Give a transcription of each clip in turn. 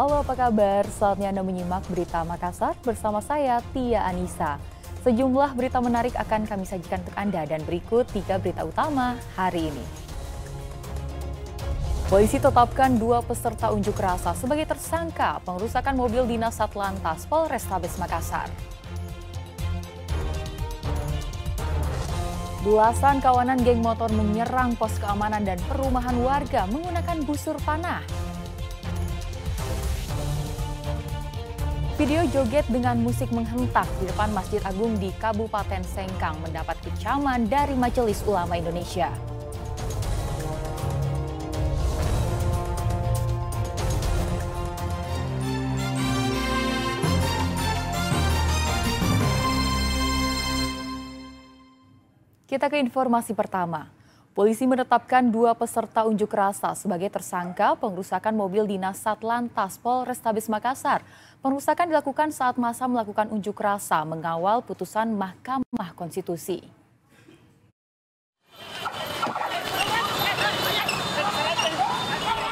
Halo, apa kabar? Saatnya Anda menyimak berita Makassar bersama saya, Tia Anissa. Sejumlah berita menarik akan kami sajikan untuk Anda dan berikut 3 berita utama hari ini. Polisi tetapkan 2 peserta unjuk rasa sebagai tersangka pengerusakan mobil dinas Satlantas Polrestabes Makassar. Belasan kawanan geng motor menyerang pos keamanan dan perumahan warga menggunakan busur panah. Video joget dengan musik menghentak di depan Masjid Agung di Kabupaten Sengkang mendapat kecaman dari Majelis Ulama Indonesia. Kita ke informasi pertama. Polisi menetapkan 2 peserta unjuk rasa sebagai tersangka pengerusakan mobil dinas Satlantas Polrestabes Makassar. Pengerusakan dilakukan saat massa melakukan unjuk rasa mengawal putusan Mahkamah Konstitusi.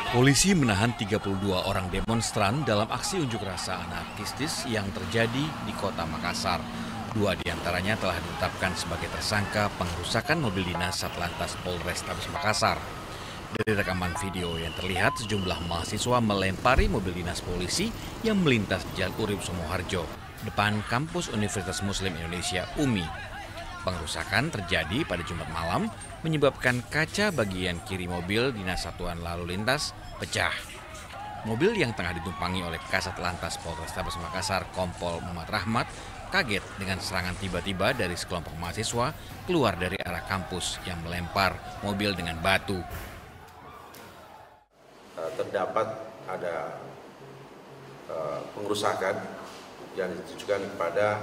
Polisi menahan 32 orang demonstran dalam aksi unjuk rasa anarkistis yang terjadi di kota Makassar. 2 diantaranya telah ditetapkan sebagai tersangka pengerusakan mobil dinas Satlantas Polrestabes Makassar. Dari rekaman video yang terlihat, sejumlah mahasiswa melempari mobil dinas polisi yang melintas Jalan Urip Sumoharjo, depan kampus Universitas Muslim Indonesia UMI. Pengerusakan terjadi pada Jumat malam, menyebabkan kaca bagian kiri mobil dinas Satuan Lalu Lintas pecah. Mobil yang tengah ditumpangi oleh Kasat Lantas Polrestabes Makassar Kompol Muhammad Rahmat kaget dengan serangan tiba-tiba dari sekelompok mahasiswa keluar dari arah kampus yang melempar mobil dengan batu. Terdapat ada pengerusakan yang ditujukan kepada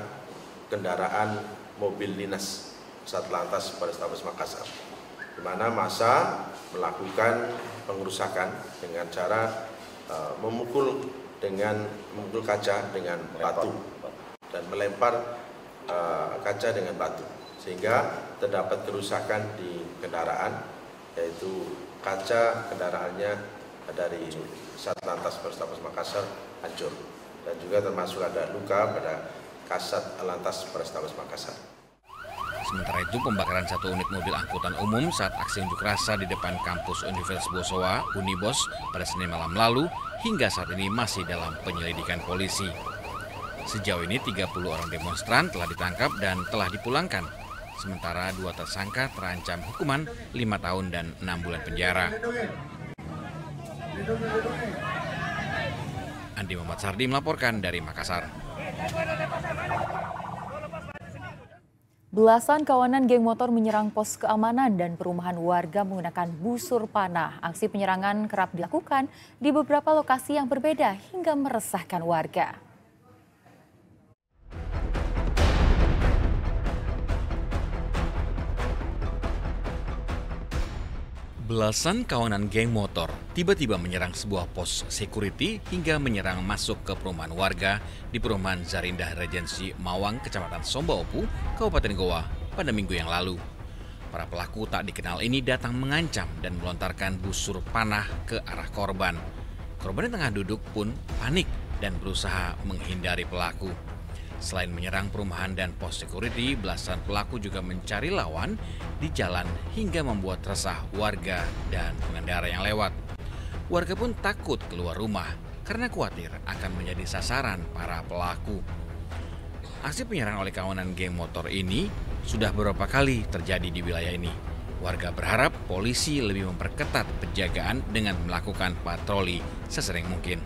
kendaraan mobil dinas Satlantas Polrestabes Makassar, di mana massa melakukan pengerusakan dengan cara memukul kaca dengan batu dan melempar kaca dengan batu, sehingga terdapat kerusakan di kendaraan, yaitu kaca kendaraannya dari Satlantas Polrestabes Makassar hancur, dan juga termasuk ada luka pada Kasat Lantas Polrestabes Makassar. Sementara itu, pembakaran 1 unit mobil angkutan umum saat aksi unjuk rasa di depan kampus Universitas Bosowa, Unibos, pada Senin malam lalu, hingga saat ini masih dalam penyelidikan polisi. Sejauh ini 30 orang demonstran telah ditangkap dan telah dipulangkan. Sementara 2 tersangka terancam hukuman 5 tahun dan 6 bulan penjara. Andi Muhammad Sardi melaporkan dari Makassar. Belasan kawanan geng motor menyerang pos keamanan dan perumahan warga menggunakan busur panah. Aksi penyerangan kerap dilakukan di beberapa lokasi yang berbeda hingga meresahkan warga. Belasan kawanan geng motor tiba-tiba menyerang sebuah pos security hingga menyerang masuk ke perumahan warga di perumahan Zarindah Regensi Mawang, Kecamatan Sombaopu, Kabupaten Goa pada minggu yang lalu. Para pelaku tak dikenal ini datang mengancam dan melontarkan busur panah ke arah korban. Korban yang tengah duduk pun panik dan berusaha menghindari pelaku. Selain menyerang perumahan dan pos security, belasan pelaku juga mencari lawan di jalan hingga membuat resah warga dan pengendara yang lewat. Warga pun takut keluar rumah karena khawatir akan menjadi sasaran para pelaku. Aksi penyerangan oleh kawanan geng motor ini sudah beberapa kali terjadi di wilayah ini. Warga berharap polisi lebih memperketat penjagaan dengan melakukan patroli sesering mungkin.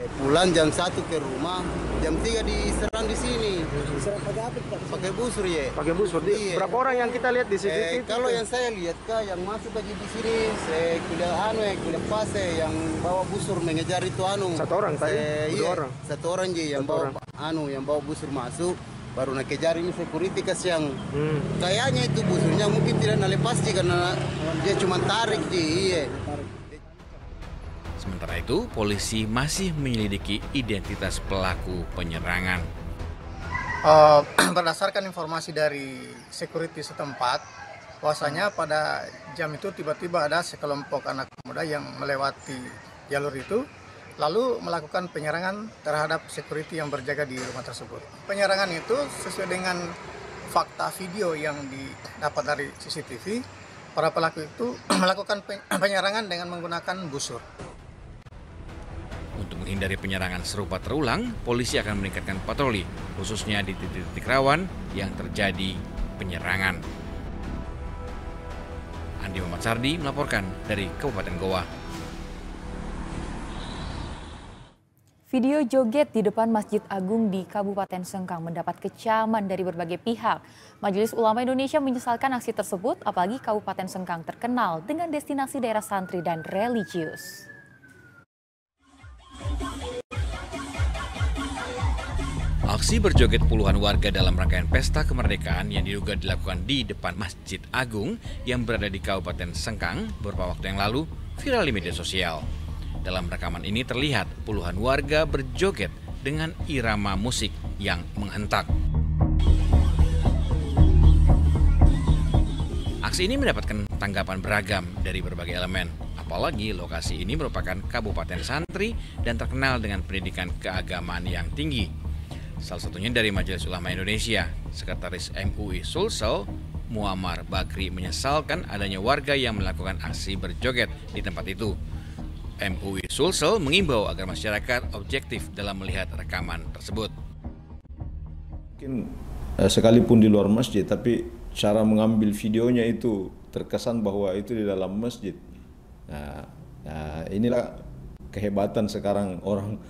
Pulang jam 1 ke rumah, jam 3 diserang di sini. Diserang pakai apa? Pakai busur ya. Pakai busur. Iya. Berapa orang yang kita lihat di CCTV? Kalau yang saya lihat yang masuk aja di sini, kuliah fase yang bawa busur mengejar itu Satu orang tadi? Iya, 2 orang. 1 orang aja yang bawa busur masuk. Baru nak kejar ini security yang kayaknya itu busurnya mungkin tidak lepas karena dia cuma tarik iya. Sementara itu, polisi masih menyelidiki identitas pelaku penyerangan. Berdasarkan informasi dari security setempat, bahwasanya pada jam itu tiba-tiba ada sekelompok anak muda yang melewati jalur itu lalu melakukan penyerangan terhadap security yang berjaga di rumah tersebut. Penyerangan itu sesuai dengan fakta video yang didapat dari CCTV, para pelaku itu melakukan penyerangan dengan menggunakan busur. Untuk menghindari penyerangan serupa terulang, polisi akan meningkatkan patroli, khususnya di titik-titik rawan yang terjadi penyerangan. Andi Muhammad Sardi melaporkan dari Kabupaten Goa. Video joget di depan Masjid Agung di Kabupaten Sengkang mendapat kecaman dari berbagai pihak. Majelis Ulama Indonesia menyesalkan aksi tersebut, apalagi Kabupaten Sengkang terkenal dengan destinasi daerah santri dan religius. Aksi berjoget puluhan warga dalam rangkaian pesta kemerdekaan yang diduga dilakukan di depan Masjid Agung yang berada di Kabupaten Sengkang beberapa waktu yang lalu viral di media sosial. Dalam rekaman ini terlihat puluhan warga berjoget dengan irama musik yang menghentak. Aksi ini mendapatkan tanggapan beragam dari berbagai elemen, apalagi lokasi ini merupakan kabupaten santri dan terkenal dengan pendidikan keagamaan yang tinggi. Salah satunya dari Majelis Ulama Indonesia, Sekretaris MUI Sulsel, Muammar Bakri menyesalkan adanya warga yang melakukan aksi berjoget di tempat itu. MUI Sulsel mengimbau agar masyarakat objektif dalam melihat rekaman tersebut. Mungkin sekalipun di luar masjid, tapi cara mengambil videonya itu terkesan bahwa itu di dalam masjid. Nah, inilah kehebatan sekarang orang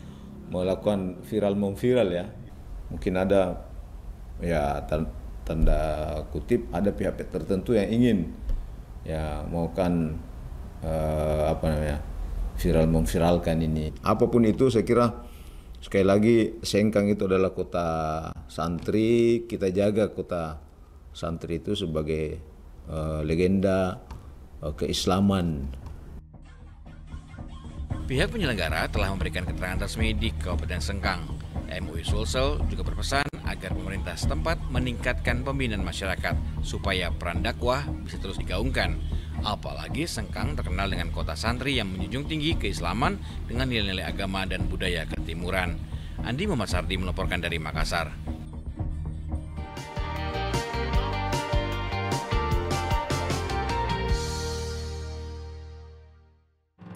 melakukan viral-memviral ya. Mungkin ada ya tanda kutip ada pihak tertentu yang ingin ya melakukan viral memviralkan ini. Apapun itu saya kira sekali lagi Sengkang itu adalah kota santri, kita jaga kota santri itu sebagai legenda keislaman. Pihak penyelenggara telah memberikan keterangan resmi di Kabupaten Sengkang. MUI Sulsel juga berpesan agar pemerintah setempat meningkatkan pembinaan masyarakat supaya peran dakwah bisa terus digaungkan. Apalagi Sengkang terkenal dengan kota santri yang menjunjung tinggi keislaman dengan nilai-nilai agama dan budaya ketimuran. Andi Muhammad Sardi melaporkan dari Makassar.